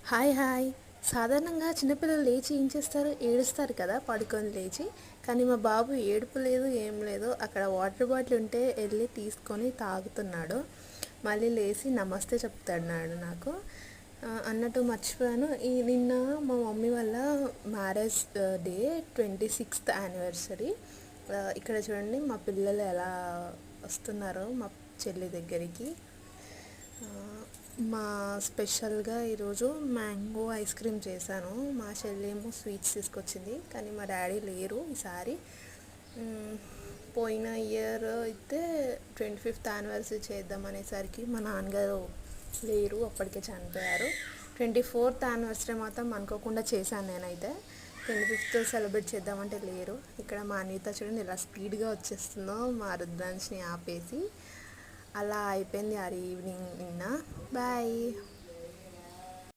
Hi hi. సాధారణంగా చిన్నపిల్లలు లేచి ఏం చేస్తారు? ఏడుస్తారు కదా పడుకొని లేచి. కానీ మా బాబు ఏడుపు లేదు ఏం లేదు, అక్కడ వాటర్ బాటిల్ ఉంటే వెళ్ళి తీసుకొని తాగుతున్నాడు. మళ్ళీ లేచి నమస్తే చెప్తున్నాడు నాకు. అన్నట్టు మర్చిపోయాను, నిన్న మా మమ్మీ వాళ్ళ మ్యారేజ్ డే, 26th యానివర్సరీ. ఇక్కడ చూడండి మా పిల్లలు ఎలా వస్తున్నారో మా చెల్లి దగ్గరికి. ఆ, మా స్పెషల్గా ఈరోజు మ్యాంగో ఐస్ క్రీమ్ చేశాను. మా చెల్లేమో స్వీట్స్ తీసుకొచ్చింది, కానీ మా డాడీ లేరు ఈసారి. మ్, పోయిన ఇయర్ అయితే 25th యానివర్సరీ చేద్దాం అనేసరికి మా నాన్నగారు లేరు, అప్పటికే చనిపోయారు. 24th యానివర్సరీ మాత్రం అనుకోకుండా చేశాను నేనైతే. 25th సెలబ్రేట్ చేద్దామంటే లేరు. ఇక్కడ మా అనిత చూడండి ఇలా స్పీడ్గా వచ్చేస్తుందో మా రుద్రాంశ్ని ఆపేసి. అలా అయిపోయింది ఆ ఈవినింగ్ నిన్న. బాయ్.